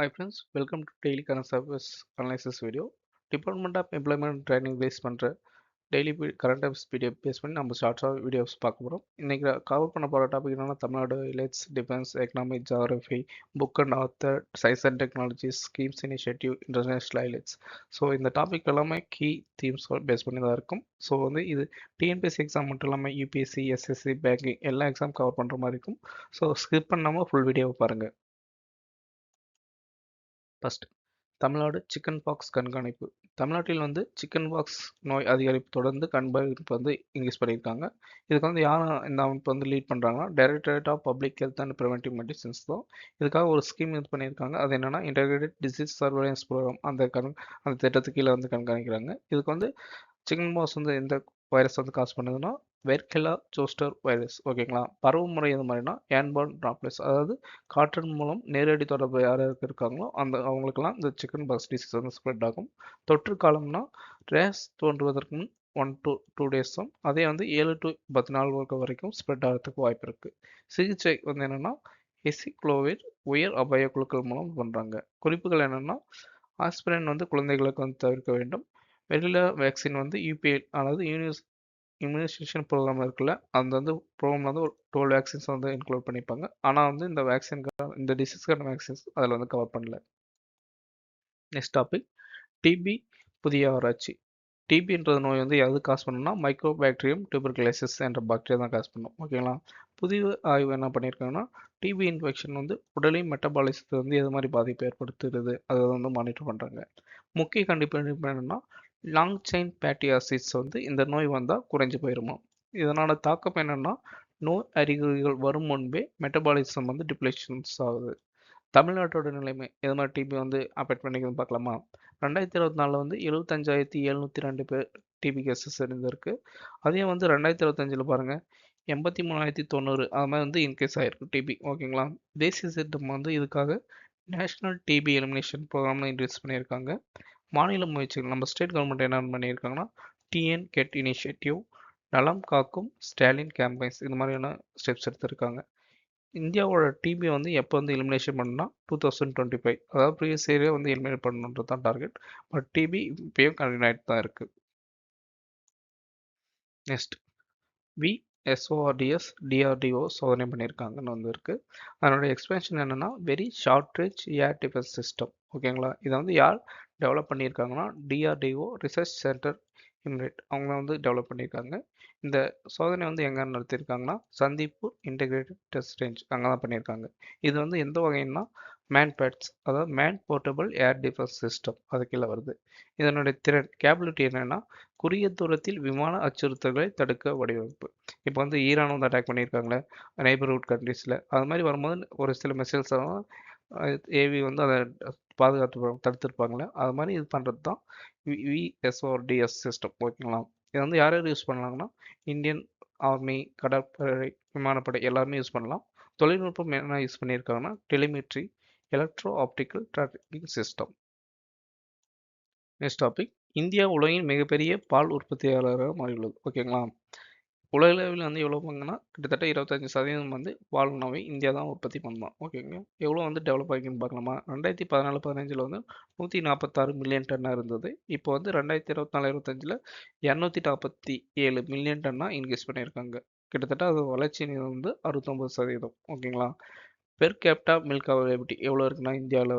Hi friends, welcome to Daily Current Service Analysis video. Department of Employment and Training base பண்ணுற daily current affairs video base பண்ணி நம்ம ஷார்ட்ஸாக videos பார்க்க போகிறோம். இன்றைக்கி cover பண்ண போகிற டாபிக் என்னென்னா Tamil Nadu highlights, defence, economic, geography, book and author, science and technologies, schemes initiative, international highlights. So இந்த டாபிக் எல்லாமே கீ தீம்ஸ் பேஸ் பண்ணி தான் இருக்கும். ஸோ இது டிஎன்பிஎஸ்சி எக்ஸாம் மட்டும் இல்லாமல் யூபிஎஸ்சி, எஸ்எஸ்சி, பேங்கிங் எல்லா எக்ஸாம் கவர் பண்ணுற மாதிரி இருக்கும். ஸோ ஸ்கிப் பண்ணாமல் ஃபுல் வீடியோவை பாருங்கள். ஃபர்ஸ்ட், தமிழ்நாடு சிக்கன் பாக்ஸ் கண்காணிப்பு. தமிழ்நாட்டில் சிக்கன் பாக்ஸ் நோய் அதிகரிப்பு தொடர்ந்து கண்காணிப்பு இன்க்ரீஸ் பண்ணியிருக்காங்க. இதுக்கு யார் இந்த அமைப்பு லீட் பண்ணுறாங்கன்னா directorate of public health and preventive medicines தான். இதுக்காக ஒரு ஸ்கீம் இது பண்ணியிருக்காங்க. அது என்னன்னா இன்டெகிரேட்டட் டிசீஸ் சர்வேலன்ஸ் ப்ரோக்ராம். அந்த திட்டத்துக்கு கீழே கண்காணிக்கிறாங்க. இதுக்கு சிக்கன் பாக்ஸ் எந்த வைரஸ் காசு பண்ணுதுன்னா வெர்கெலா ஜோஸ்டர் வைரஸ். ஓகேங்களா. பரவும் முறை எது மாதிரினா ஏர்பார்ன் டிராப்லெட்ஸ், அதாவது காற்றின் மூலம் நேரடி தொடர்பு யாருக்கு இருக்காங்களோ அவங்களுக்கெல்லாம் இந்த சிக்கன் பாக்ஸ் டிசீஸ் ஸ்ப்ரெட் ஆகும். தொற்று காலம்னா ரேஸ் தோன்றுவதற்கு முன் 1 to 2 டேஸும், அதே 7 to 10 நாள் வரைக்கும் ஸ்ப்ரெட் ஆகிறதுக்கு வாய்ப்பு இருக்கு. சிகிச்சை என்னன்னா ஹெசிக்ளோவிர் உயர் அபாய குழுக்கள் மூலம் பண்றாங்க. குறிப்புகள் என்னன்னா ஆஸ்பிரின் குழந்தைகளுக்கு தவிர்க்க வேண்டும். வெரிலா வேக்சின் யூபிஐ, அதாவது இம்யூனைசேஷன் ப்ரோக்ராம் இருக்குல்ல, அந்த ப்ரோக்ராம் ஒரு 12 வேக்சின்ஸ் இன்க்ளூட் பண்ணியிருப்பாங்க. ஆனால் இந்த வேக்சினுக்கான இந்த டிசீஸ்க்கான வேக்சின்ஸ் அதில் கவர் பண்ணல. நெக்ஸ்ட் டாபிக், டிபி புதிய ஆராய்ச்சி. டிபின்றது நோய் எது காசு பண்ணணும்னா மைக்ரோபாக்டீரியம் டியூபர்குலோசிஸ் என்ற பாக்டீரியா தான் காசு பண்ணும். ஓகேங்களா. புதிய ஆய்வு என்ன பண்ணியிருக்காங்கன்னா டிபி இன்ஃபெக்ஷன் உடலின் மெட்டபாலிசத்தை எது மாதிரி பாதிப்பு ஏற்படுத்துறது அதை மானிட்டர் பண்ணுறாங்க. முக்கிய கண்டுபிடிப்பு என்னன்னா லாங் செயின் ஃபேட்டி ஆசிட்ஸ் இந்த நோய் வந்தால் குறைஞ்சு போயிருமா. இதனோட தாக்கம் என்னன்னா நோய் அறிகுறிகள் வரும் முன்பே மெட்டபாலிசம் டிப்ளேஷன்ஸ் ஆகுது. தமிழ்நாட்டோட நிலைமை எது மாதிரி டிபி அஃபெக்ட் பண்ணிக்குதுன்னு பார்க்கலாமா. 2024 75,702 பேர் டிபி கேசஸ் இருந்திருக்கு. அதே 2025 பாருங்க 83,090 அது மாதிரி இன்கேஸ் ஆயிருக்கு டிபி. ஓகேங்களா. தேசிய திட்டம் இதுக்காக national TB elimination programme introduce பண்ணியிருக்காங்க. மாநில முயற்சிகள் நம்ம ஸ்டேட் கவர்மெண்ட் என்ன பண்ணியிருக்காங்கன்னா டிஎன் கெட் இனிஷியேட்டிவ், நலம் காக்கும் ஸ்டாலின் கேம்பெயின்ஸ், இது மாதிரியான ஸ்டெப்ஸ் எடுத்திருக்காங்க. இந்தியாவோட டிபி எப்போ எலிமினேஷன் பண்ணா 2025, அதாவது ப்ரீவியஸ் இயரே எலிமினேட் பண்ணணுன்றது தான் டார்கெட். பட் டிபி இப்பயும் கண்டினியூ ஆகிட்டு தான் இருக்கு. நெக்ஸ்ட், விஎஸ்ஓஆர்டிஎஸ் டிஆர்டிஓ சோதனை பண்ணியிருக்காங்கன்னு இருக்கு. அதனோட எக்ஸ்பென்ஷன் என்னன்னா very short range air defence system. ஓகேங்களா. இதை யார் டெவலப் பண்ணியிருக்காங்கன்னா டிஆர்டிஓ ரிசர்ச் சென்டர் இம்ரேட் அவங்க டெவலப் பண்ணியிருக்காங்க. இந்த சோதனை எங்கே நடத்தியிருக்காங்கன்னா சந்திப்பூர் இன்டெகிரேட்டட் டெஸ்ட் ரேஞ்ச் அங்கே தான் பண்ணியிருக்காங்க. இது எந்த வகைன்னா மேன் பேட்ஸ், அதாவது man portable air defence system அது கீழே வருது. இதனுடைய திறன் கேபிலிட்டி என்னன்னா குறுகிய தூரத்தில் விமான அச்சுறுத்தல்களை தடுக்க வடிவமைப்பு. இப்போ ஈரான் அட்டாக் பண்ணியிருக்காங்களே நெய்பர்ஹுட் கண்ட்ரீஸில், அது மாதிரி வரும்போது ஒரு சில மிசைல்ஸ் ஏவி அதை பாதுகாத்து தடுத்துருப்பாங்களே, அது மாதிரி இது பண்ணுறது தான் விஎஸ்ஓடிஎஸ் சிஸ்டம். ஓகேங்களா. இது யார் யார் யூஸ் பண்ணலாங்கன்னா இந்தியன் ஆர்மி, கடற்படை, விமானப்படை எல்லாருமே யூஸ் பண்ணலாம். தொழில்நுட்பம் என்ன யூஸ் பண்ணியிருக்காங்கன்னா telemetry, electro optical tracking system. Next topic, India உலகின் மிகப்பெரிய பால் உற்பத்தியாளராக மாறியுள்ளது. ஓகேங்களா. உலக அளவில் எவ்வளோ பங்குன்னா கிட்டத்தட்ட 25% பால் உணவை இந்தியா தான் உற்பத்தி பண்ணலாம். ஓகேங்க. எவ்வளோ டெவலப் ஆகிக்குன்னு பார்க்கலாமா. 2014-15 146 மில்லியன் டன்னாக இருந்தது. இப்போ 2024-25 247 மில்லியன் டன்னாக இன்க்ரீஸ் பண்ணியிருக்காங்க. கிட்டத்தட்ட அது வளர்ச்சி 69%. ஓகேங்களா. பெர் கேப்டா மில்க் அவைலபிலிட்டி எவ்வளோ இருக்குன்னா இந்தியாவில்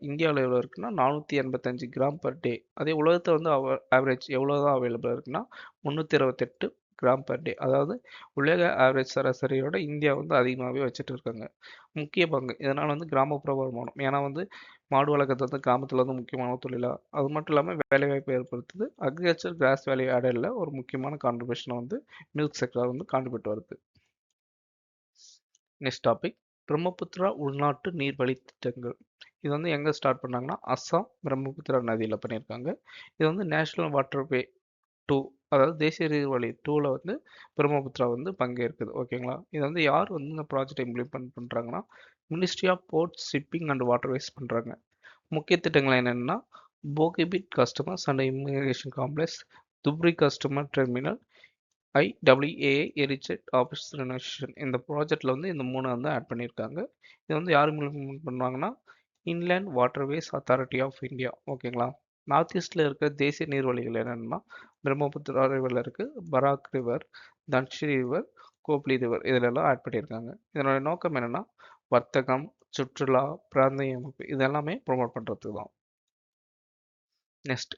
இந்தியாவில் எவ்வளோ இருக்குன்னா 485 கிராம் பர் டே. அதே உலகத்தில் ஆவரேஜ் எவ்வளோ தான் அவைலபிளாக இருக்குன்னா 328 கிராம் பர் டே. அதாவது உலக ஆவரேஜ் சராசரியோட இந்தியா அதிகமாகவே வச்சுட்டு இருக்காங்க. முக்கிய பங்கு இதனால் கிராமப்புற வருமானம், ஏன்னா மாடு வளர்க்குறது கிராமத்தில் முக்கியமான தொழிலாக, அது மட்டும் இல்லாமல் வேலைவாய்ப்பு ஏற்படுத்துது. அக்ரிகல்ச்சர் கிராஸ் வேல்யூ ஆடடில் ஒரு முக்கியமான கான்ட்ரிபியூஷனை மில்க் செக்டர் கான்ட்ரிபியூட் வருது. நெக்ஸ்ட் டாபிக், பிரம்மபுத்திரா உள்நாட்டு நீர்வழி திட்டங்கள். இது எங்கே ஸ்டார்ட் பண்ணாங்கன்னா அஸ்ஸாம் பிரம்மபுத்திரா நதியில் பண்ணியிருக்காங்க. இது நேஷனல் வாட்டர்வே 2, அதாவது தேசிய நீர்வழி 2ல் பிரம்மபுத்திரா பங்கேற்குது. ஓகேங்களா. இது யார் இந்த ப்ராஜெக்ட் இம்ப்ளிமெண்ட் பண்ணுறாங்கன்னா ministry of ports, shipping and waterways பண்ணுறாங்க. முக்கிய திட்டங்கள் என்னென்னா Bogibeel customers and immigration complex, Dhubri customer terminal, IAEA எரிச்சட் ஆஃபீஸ் ரெனோவேஷன் இந்த ப்ராஜெக்டில் வந்து இந்த 3 வந்து ஆட் பண்ணியிருக்காங்க. இது வந்து யார் மூலம் பண்ணுவாங்கன்னா inland waterways authority of India. ஓகேங்களா. நார்த் ஈஸ்டில் இருக்க தேசிய நீர்வழிகள் என்னென்னா பிரம்மபுத்திரா ரிவரில் இருக்குது, Barak river, Dhansiri river, Kopili river இதிலெல்லாம் ஆட் பண்ணியிருக்காங்க. இதனோட நோக்கம் என்னென்னா வர்த்தகம், சுற்றுலா, பிராந்திய அமைப்பு இதெல்லாமே ப்ரொமோட் பண்ணுறதுக்கு தான். Next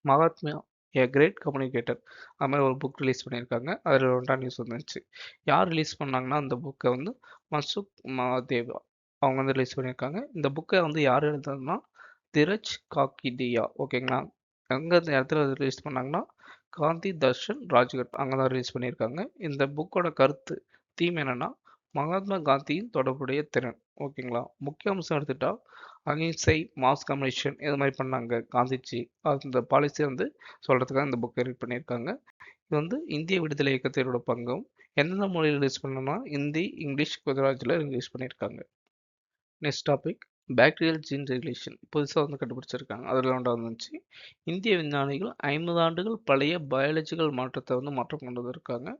Mahatma A great communicator அது மாதிரி ஒரு புக் ரிலீஸ் பண்ணியிருக்காங்க. அதில் ரெண்டா நியூஸ் வந்துச்சு. யார் ரிலீஸ் பண்ணாங்கன்னா அந்த புக்கை வந்து மசுக் மகாதேவா அவங்க வந்து ரிலீஸ் பண்ணியிருக்காங்க. இந்த புக்கை வந்து யார் எழுதுறதுன்னா திரஜ் காக்கிடியா. ஓகேங்களா. எங்கே இந்த இடத்துல ரிலீஸ் பண்ணாங்கன்னா காந்தி தர்ஷன் ராஜ்கட் அங்கே தான் ரிலீஸ் பண்ணியிருக்காங்க. இந்த புக்கோட கருத்து தீம் என்னன்னா மகாத்மா காந்தியின் தொடர்புடைய திறன். ஓகேங்களா. முக்கிய அம்சம் எடுத்துட்டா அகிம்சை, மாஸ் கம்யூனிகேஷன் இது மாதிரி பண்ணாங்க காந்திஜி. அந்த பாலிசி வந்து சொல்கிறதுக்காக இந்த புக்கை ரீட் பண்ணியிருக்காங்க. இது வந்து இந்திய விடுதலை இயக்கத்தினோட பங்கும் எந்தெந்த மொழியில் ரிலீஸ் பண்ணோம்னா ஹிந்தி, இங்கிலீஷ், குஜராத்தில் ரிலீஸ் பண்ணியிருக்காங்க. Next topic bacterial gene regulation புதுசாக வந்து கண்டுபிடிச்சிருக்காங்க. அதில் ஒன்றா வந்துச்சு. இந்திய விஞ்ஞானிகள் 50 ஆண்டுகள் பழைய பயாலஜிக்கல் மாற்றத்தை வந்து மாற்றம் கொண்டு வந்திருக்காங்க.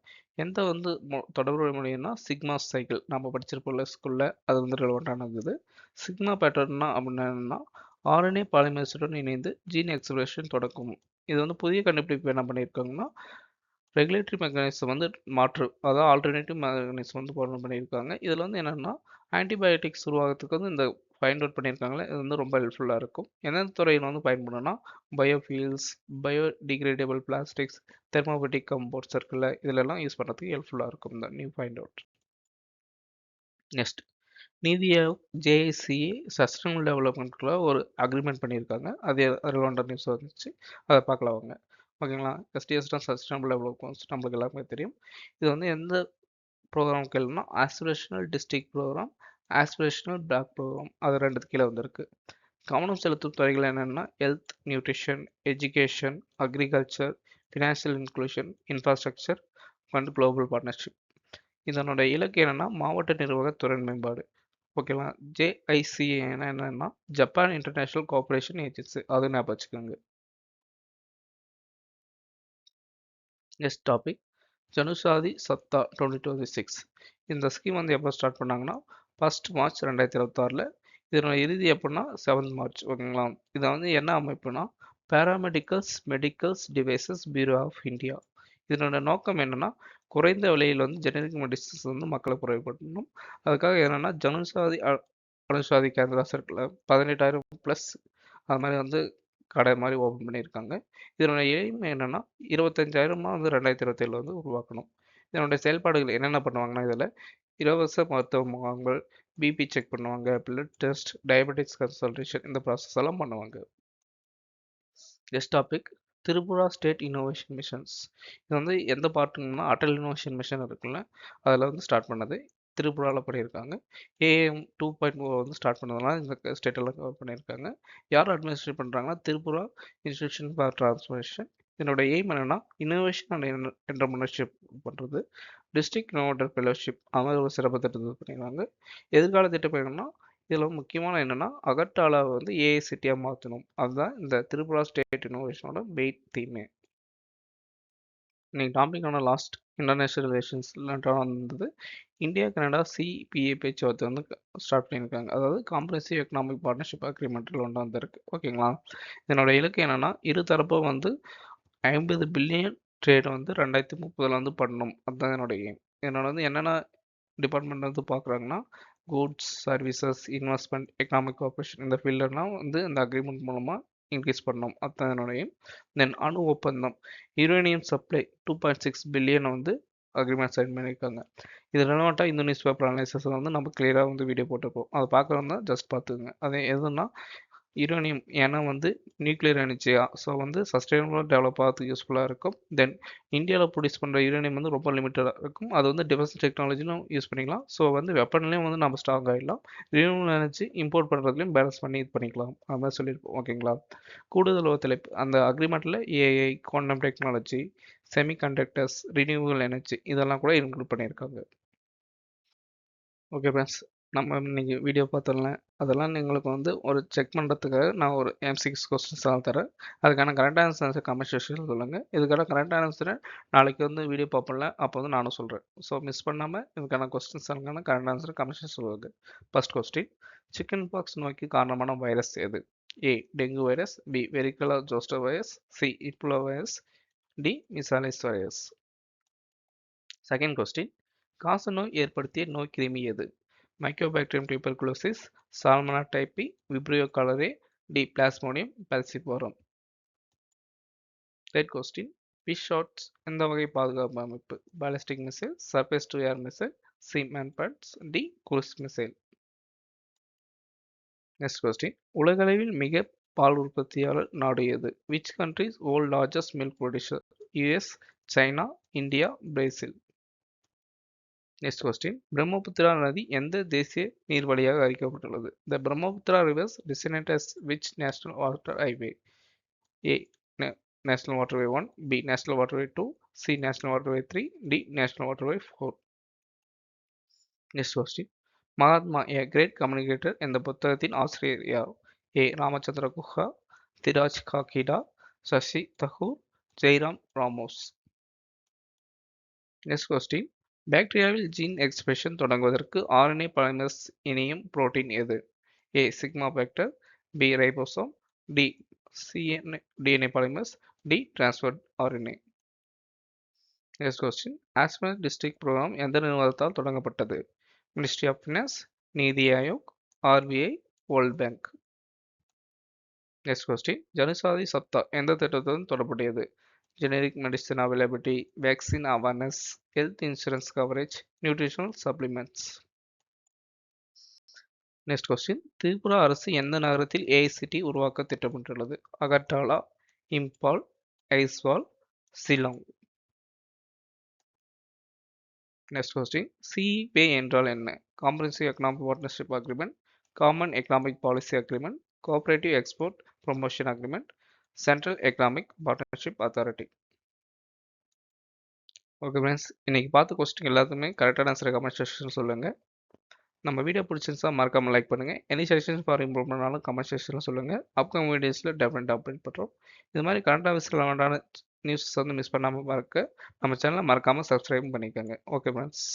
எந்த வந்து தொடர்புடைய மொழின்னா சிக்மா சைக்கிள் நம்ம படிச்சிருப்போம்ல ஸ்கூலில், அது வந்து ரெலவெண்ட்டானது. சிக்மா பேட்டர்னா அப்படின்னா ஆர்என்ஏ பாலிமர்ஸுடன் இணைந்து ஜீன் எக்ஸ்பிரஷன் தொடக்கும். இது வந்து புதிய கண்டுபிடிப்பு என்ன பண்ணியிருக்காங்கன்னா ரெகுலேட்டரி மெக்கானிசம் வந்து அதாவது ஆல்டர்னேட்டிவ் மெக்கானிசம் வந்து பண்ணியிருக்காங்க. இதில் வந்து என்னென்னா ஆன்டிபயோட்டிக்ஸ் உருவாகிறதுக்கு வந்து இந்த ஃபைண்ட் அவுட் பண்ணியிருக்காங்களே இது வந்து ரொம்ப ஹெல்ப்ஃபுல்லாக இருக்கும். எந்தெந்த துறையில் வந்து பயன்படும்னா பயோஃபியூல்ஸ், பயோடிகிரேடபிள் பிளாஸ்டிக்ஸ், தெர்மோபெட்டிக் கம்போர்ட்ஸ் இருக்குல்ல இதிலெல்லாம் யூஸ் பண்ணுறதுக்கு ஹெல்ப்ஃபுல்லாக இருக்கும் இந்த நியூ ஃபைண்ட் அவுட். நெக்ஸ்ட் நீதி ஆயோக் ஜேஐசிஏ சஸ்டைனபிள் டெவலப்மெண்ட்குள்ள ஒரு அக்ரிமெண்ட் பண்ணியிருக்காங்க. அது ரிலவெண்ட் நியூஸ் வந்துச்சு. அதை பார்க்கலாம் வாங்க. ஓகேங்களா. எஸ்டிஎஸ்னா சஸ்டைனபிள் டெவலப்மெண்ட்ஸ் நம்மளுக்கு எல்லாருமே தெரியும். இது வந்து எந்த ப்ரோக்ராம் கீழேனா aspirational district program, aspirational block program அது ரெண்டுத்து கீழே வந்திருக்கு. கவனம் செலுத்தும் துறைகள் என்னென்னா health, nutrition, education, agriculture, financial inclusion, infrastructure and global partnership. இதனோட இலக்கு என்னென்னா மாவட்ட நிர்வாக திறன் மேம்பாடு. ஓகேவா. ஜேஐசிஏ என்னென்னா ஜப்பான் இன்டர்நேஷ்னல் கோஆப்ரேஷன் ஏஜென்சி அது ஞாபகம் வச்சுக்கோங்க. நெக்ஸ்ட் டாபிக் ஜனுசாதி சத்தா 2026. இந்த ஸ்கீம் வந்து எப்போ ஸ்டார்ட் பண்ணாங்கன்னா 1 மார்ச் 2026. இதனோட இறுதி எப்படின்னா 7 மார்ச். ஓகேங்களா. இதை வந்து என்ன அமைப்புனா paramedicals medicals devices bureau of India. இதனோட நோக்கம் என்னன்னா குறைந்த விலையில் வந்து ஜெனரிக் மெடிசன்ஸ் வந்து மக்களை குறைபடணும். அதுக்காக என்னன்னா ஜனுசாதி அனுசாதி கேந்திராஸ் இருக்குல்ல 18,000+ அது மாதிரி வந்து கடை மாதிரி ஓப்பன் பண்ணியிருக்காங்க. இதனோட எய்ம் என்னென்னா 25,000 வந்து 2027 வந்து உருவாக்கணும். இதனுடைய செயல்பாடுகள் என்னென்ன பண்ணுவாங்கன்னா இதில் இலவச மருத்துவ முகாம்கள், பிபி செக் பண்ணுவாங்க, பிளட் டெஸ்ட், டயபெட்டிக்ஸ் கன்சல்டேஷன் இந்த ப்ராசஸ் எல்லாம் பண்ணுவாங்க. Next topic Tripura state innovation missions. இது வந்து எந்த பார்ட்டுங்கன்னா அட்டல் இன்னோவேஷன் மிஷன் இருக்குல்ல அதில் வந்து ஸ்டார்ட் பண்ணது திரிபுராவில் பண்ணியிருக்காங்க. ஏஎம் 2.0 வந்து ஸ்டார்ட் பண்ணதுனால இந்த ஸ்டேட்டெல்லாம் கவர் பண்ணியிருக்காங்க. யார் அட்மினிஸ்ட்ரேட் பண்ணுறாங்கன்னா திரிபுரா இன்ஸ்டிடியூஷன் ஃபார் டிரான்ஸ்ஃபர்மேஷன். இதனோட எய்ம் என்னென்னா இன்னோவேஷன் அண்ட் என்டர்பிரினர்ஷிப் பண்ணுறது, டிஸ்ட்ரிக்ட் இன்னோவேட்டர் ஃபெலோஷிப் அது மாதிரி ஒரு சிறப்பு திட்டத்தை பண்ணியிருக்காங்க. எதிர்கால திட்டம் என்னென்னா இதில் முக்கியமான என்னென்னா அகர்டாலாவை வந்து ஏஐ சிட்டியாக மாற்றணும். அதுதான் இந்த திரிபுரா ஸ்டேட் இன்னோவேஷனோட மெயின் தீமே. இன்னைக்கு டாபிக்கான லாஸ்ட் இன்டர்நேஷ்னல் ரிலேஷன்ஸ் வந்தது. இந்தியா கனடா சிபிஏ பேச்சுவார்த்தை வந்து ஸ்டார்ட் பண்ணியிருக்காங்க. அதாவது காம்ப்ரஹென்சிவ் எக்கனாமிக் பார்ட்னர்ஷிப் அக்ரிமெண்ட்டில் ஒன்று வந்திருக்கு. ஓகேங்களா. இதனோட இலக்கு என்னென்னா இருதரப்பும் வந்து 50 பில்லியன் ட்ரேட் வந்து 2030 வந்து பண்ணணும். அதுதான் என்னோட எய்ம். என்னோட வந்து என்னென்ன டிபார்ட்மெண்ட் வந்து பார்க்குறாங்கன்னா goods, services, investment, economic cooperation இந்த ஃபீல்டெல்லாம் வந்து இந்த அக்ரிமெண்ட் மூலமாக இன்க்ரீஸ் பண்ணணும். அதுதான் என்னோட எய்ம். தென் அணு ஒப்பந்தம் யுரேனியம் சப்ளை 2.6 பில்லியன் வந்து அக்ரிமெண்ட் சைன் பண்ணியிருக்காங்க. இது ரெலவெண்ட்டாக இந்த நியூஸ் பேப்பர் அனாலிசிஸில் வந்து நம்ம கிளியராக வந்து வீடியோ போட்டிருப்போம். அதை பார்க்குறவங்க ஜஸ்ட் பார்த்துக்குங்க. அது எதுனா யுரேனியம் ஏன்னா வந்து நியூக்ளியர் எனர்ஜியா ஸோ வந்து சஸ்டைனபிளாக டெவலப் ஆகிறதுக்கு யூஸ்ஃபுல்லாக இருக்கும். தென் இந்தியாவில் ப்ரொடியூஸ் பண்ணுற யுரேனியம் வந்து ரொம்ப லிமிட்டடாக இருக்கும். அது வந்து டிஃபென்ஸ் டெக்னாலஜிலும் யூஸ் பண்ணிக்கலாம். ஸோ வந்து வெப்பன்லேயும் வந்து நம்ம ஸ்ட்ராங் ஆகிடலாம். ரினியூவல் எனர்ஜி இம்போர்ட் பண்ணுறதுலையும் பேலன்ஸ் பண்ணி இது பண்ணிக்கலாம். அது மாதிரி சொல்லியிருப்போம். ஓகேங்களா. கூடுதல் ஒத்துழைப்பு அந்த அக்ரிமெண்ட்டில் AI, quantum technology, semiconductors, renewal energy இதெல்லாம் கூட இன்க்ளூட் பண்ணியிருக்காங்க. Okay friends. நம்ம இன்னைக்கு வீடியோ பார்த்தோம்ல, அதெல்லாம் உங்களுக்கு வந்து ஒரு செக் பண்ணுறதுக்காக நான் ஒரு எம்சிக்யூ கொஸ்டின்ஸ்லாம் தரேன். அதுக்கான கரெக்ட் ஆன்சர்ஸை கமெண்ட் செக்ஷனில் சொல்லுங்கள். இதுக்கான கரெக்ட் ஆன்சரை நாளைக்கு வந்து வீடியோ பார்ப்போம்ல, அப்போ வந்து நானும் சொல்கிறேன். ஸோ மிஸ் பண்ணாமல் இதுக்கான கொஸ்டின்ஸுக்கான கரெக்ட் ஆன்சரை கமெண்ட் செக்ஷன் சொல்லுங்கள். ஃபர்ஸ்ட் கொஸ்டின், சிக்கன் பாக்ஸ் நோய்க்கு காரணமான வைரஸ் எது? A dengue virus, B varicella zoster virus, C Ebola virus, D measles virus. Second question, காச நோய் ஏற்படுத்திய நோய் கிருமி எது? Mycobacterium tuberculosis, salmonella typhi, vibrio cholerae, D plasmodium falciparum. Third question, fish shots எந்த வகை பாதுகாப்பு அமைப்பு? Ballistic missile, surface to air missile, C MANPADS, D cruise missile. Next question, உலகளவில் மிக பால் உற்பத்தியாளர் நாடு எது? Which countries world largest milk producer? US, China, India, Brazil. Next question, Brahmaputra நதி எந்த தேசிய நீர்வழியாக அறிவிக்கப்பட்டுள்ளது? The Brahmaputra rivers designates which national water highway? A national waterway 1, B national waterway 2, C national waterway 3, D national waterway 4. Next question, Mahatma A great communicator என்ற புத்தகத்தின் ஆசிரியர் யார்? A Ramachandra Guha, Dhiraj காக்கிடா, சசி தகூர், ஜெய்ராம் ராமோஸ். நெக்ஸ்ட் கொஸ்டின், பாக்டீரியாவில் ஜீன் எக்ஸ்பிரஷன் தொடங்குவதற்கு ஆர்என்ஏ பாலிமரஸ் இணையும் protein எது? A sigma factor, B ribosome, D DNA polymerase, D transferred RNA. Next question, ஆஸ்மர் டிஸ்ட்ரிக்ட் ப்ரோக்ராம் எந்த நிறுவனத்தால் தொடங்கப்பட்டது? Ministry of finance, NITI Aayog, RBI, world bank. Next question, ஜனசாதி சப்தா எந்த திட்டத்துடன் தொடர்புடையது? Generic medicine availability, vaccine awareness, health insurance coverage, nutritional supplements. Next question, Tripura அரசு எந்த நகரத்தில் ஏஐசிடி உருவாக்க திட்டமிட்டுள்ளது? Agartala, Imphal, Aizawl, Shillong. Next question, CEPA என்றால் என்ன? Comprehensive economic partnership agreement, common economic policy agreement, cooperative export promotion agreement, central economic partnership authority. Okay friends, இன்னைக்கு பார்த்த question எல்லாத்துக்குமே கரெக்டான ஆன்சரை கமெண்ட் செக்ஷன் சொல்லுங்கள். நம்ம வீடியோ பிடிச்சிருந்தா மறக்காமல் லைக் பண்ணுங்கள். எனி சஜஷன்ஸ் ஃபார் இம்ப்ரூவ்மெண்ட்னாலும் கமெண்ட் செக்ஷனில் சொல்லுங்கள். அப்கமிங் வீடியோஸில் டெஃபினட்டாக அப்டேட் பண்ணுறோம். இது மாதிரி கரண்ட் அஃபேர்ஸ் ரிலவெண்ட்டான நியூஸ் வந்து மிஸ் பண்ணாமல் பார்க்க நம்ம சேனலை மறக்காமல் சப்ஸ்கிரைப் பண்ணிக்கோங்க. Okay friends.